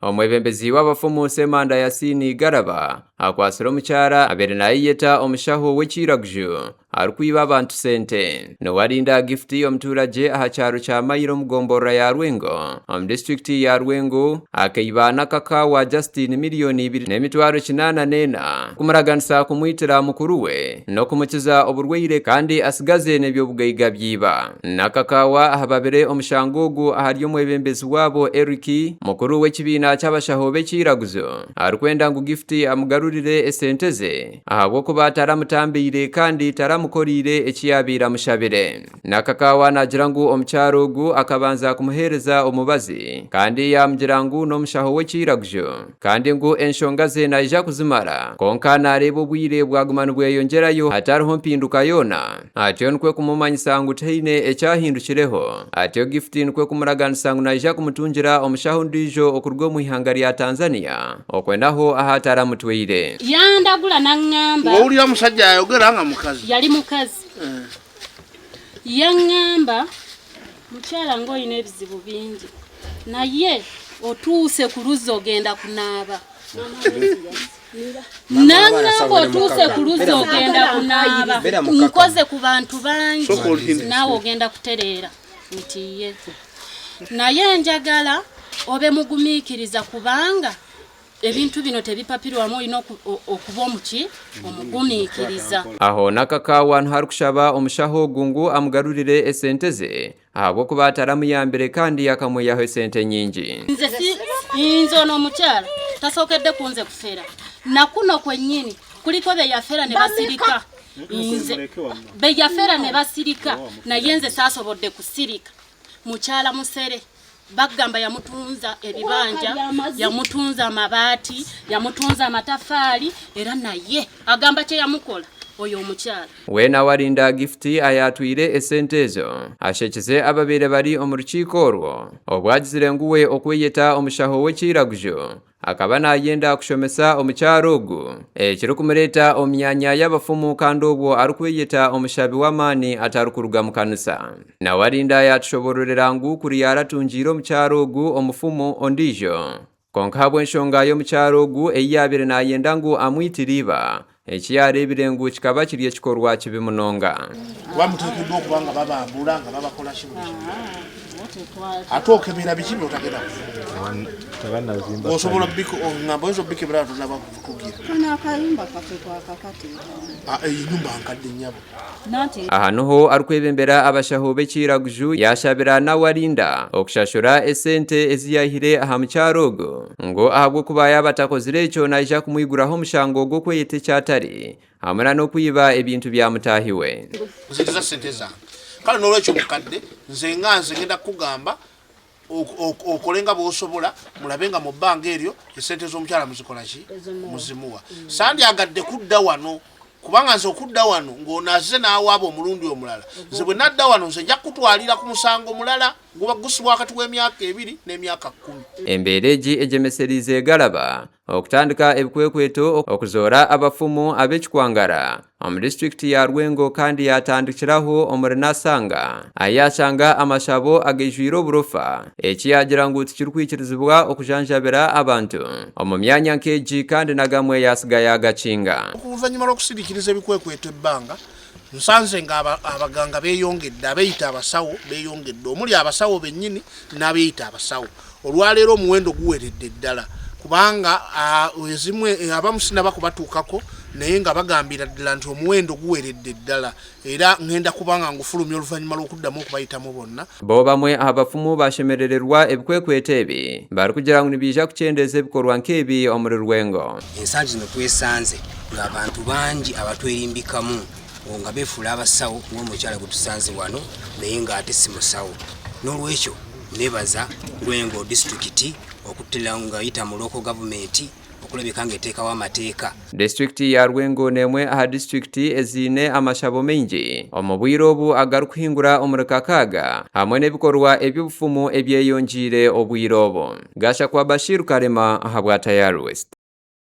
Omwebembezi w'abafumu Semanda Yasini Garaba akwasira omukyala abeere nayeyeta omushaho w'ekiraguju arikwiba abantu sente. Nowarinda Gift omuturage aha kyaro kya Mayiro Mugombora ya Rwengo omu disitulikiti ya Rwengo akaiba n'akakawa Justin miliyoni 2.84 kumuraganisa kumwitira mukuru we n'okumukiza oburwaire kandi asigaze n'eby'obugaiga byiba. N'akakawa ahababire omushango ogu ahari omwebembezi wabo Eric mukuru w'ekibiina ky'abashaho b'ekiraguju arikwenda ngu Gift amugarurire esente ze ahabw'okuba ataramutambire kandi taramukorire ekiyabira mushabire. N'akakawa nagira ngu omukyaro ogu akabanza kumuhereza omubazi kandi yamugira ngu n'omushaho w'ekiraguju kandi ngu enshonga ze naija kuzimara konka nareeba obwire bwagumana bweyongerayo hatariho mpinduka yona. Atyo nikwe kumumanyisa ngu tihaine ekyahindukireho. Atyo Gift nikwe kumuraganisa ngu naija kumutungira omushaho ndijo okuruga omu ihanga lya Tanzania okwendaho ahataramutwire. Yandagula nangamba owulira musajja ayogera nga mukazi yali mukazi yangamba mukyala ng'olina ebizibu bingi naye otuuse ku luzzi ogenda kunaaba. Nangamba otuuse ku luzzi ogenda kunaaba nkoze ku bantu bangi naawe ogenda kutereera ntiye naye njagala obe mugumiikiriza kubanga ebintu bino tebipapirwamu olina okuba omugumiikiriza. Aho n'akakawa harikushaba omushaho ogu ngu amugarurire esente ze ahabw'okuba ataramuyambire kandi akamwiyaho esente nyingi. Nze ono omukyala tasookedde kunze kufera nakuno kwennyini kuliko beyafera ne basirika. Nze beyafera ne basirika naye nze saasobodde kusirika. Mukyala musere bagamba yamutunza ebibanja, yamutunza amabaati, yamutunza amatafaali era naye agamba kye yamukola oyo omukyala. Wena warinda Gift ayatwire esente ezo ashekize ababeere bari omu rukiiko orwo obwagizire nguwe okweyeta omushaho w'ekiraguju akaba nayenda kushomesa omukyaro ogu ekiri kumureeta omu myanya y'abafumu kandi obwo arikweyeta omushabi w'amaani atarikuruga mu kanisa. Nawarinda yatushobororera ngu kuri yaratungiire omukyaro ogu omufumu ondijo konka habw'enshonga y'omukyaro ogu eyabeere nayenda ngu amwitiriba ekiyarebire ngu kikaba kiri ekikorwa kibi munonga. bamuteekeddwa okuba nga babambula nga babakola kibuno ate okebera biki byotagenda osobola ngamba oyinza obikebera tunaba kugira enyumba nkadde nnyabo. Aha niho arikwebembera abashaho b'ekiraguju yashabira Nawarinda okushashura esente eziyahire aha mukyaro ogu ngo ahabw'okuba yaba takozire ekyo naija kumwiguraho omushango ogw'okweyeta ekyatari hamwe n'okwiba ebintu bya mutaahiwe. Nziriza sente zange kale n'olwekyo mukadde nze ngenda kugamba okolenga bw'osobola mulabe nga mu bbanga eryo esente z'omukyala muzikola ki muzimuwa. Sandyagadde kudda wano kubanga nze okudda wano ng'onazze n'awaaba omulundi omulala nze bwe nadda wano nze nja kutwalira ku musango mulala guba gusibwa wakati w'emyaka 2 n'emyaka 10. Embeera egi egemeserize Garaba okutandika ebikwekweto okuzoora abafumu ab'ekikwangara omu disitulikiti ya Rwengo kandi yatandikiraho omu Renasanga ayashanga amashabo agejwire oburofa ekiyagira ngu tikirikwikirizibwa okujanjabira abantu omu myanya nk'egi kandi nagamwe yasigaye agakinga. Oluvannyuma lw'okusirikiriza ebikwekweto ebbanga nsanze nga abaganga beeyongedde abeyita abasawo beeyongedde omuli abasawo bennyini n'abeyita abasawo. Olwaleero omuwendo guweredde ddala kubanga ezimu abamu sinaba kubatuukako naye nga bagambira ddala nti omuwendo guweredde ddala era ngenda kubanga ngufulumya oluvannyuma lw'okuddamu okubayitamu bonna. Bo bamwe abafumu bashemerererwa ebikwekweto ebi bari kugira ngu nibiija kukyendeza ebikorwa nk'ebi omuri Rwengo. Ensangi zino twesanze ng'abantu bangi abatwerimbikamu nga beefuula abasawo ng'omukyala gwe tusanze wano naye ng'ate si musawo. N'olwekyo nebaza Rwengo disitulikiti okuttira nga yita mu local government okulabika ng'eteekawo amateeka. Disitulikiti ya Rwengo n'emwe aha disitulikiti ezine amashabo maingi omu bwire obu agarikuhingura omu Rukakaaga hamwe n'ebikorwa eby'obufumu ebyeyongiire obwire obu. Gasha kwa Bashir Karema aha bwa Tayari West.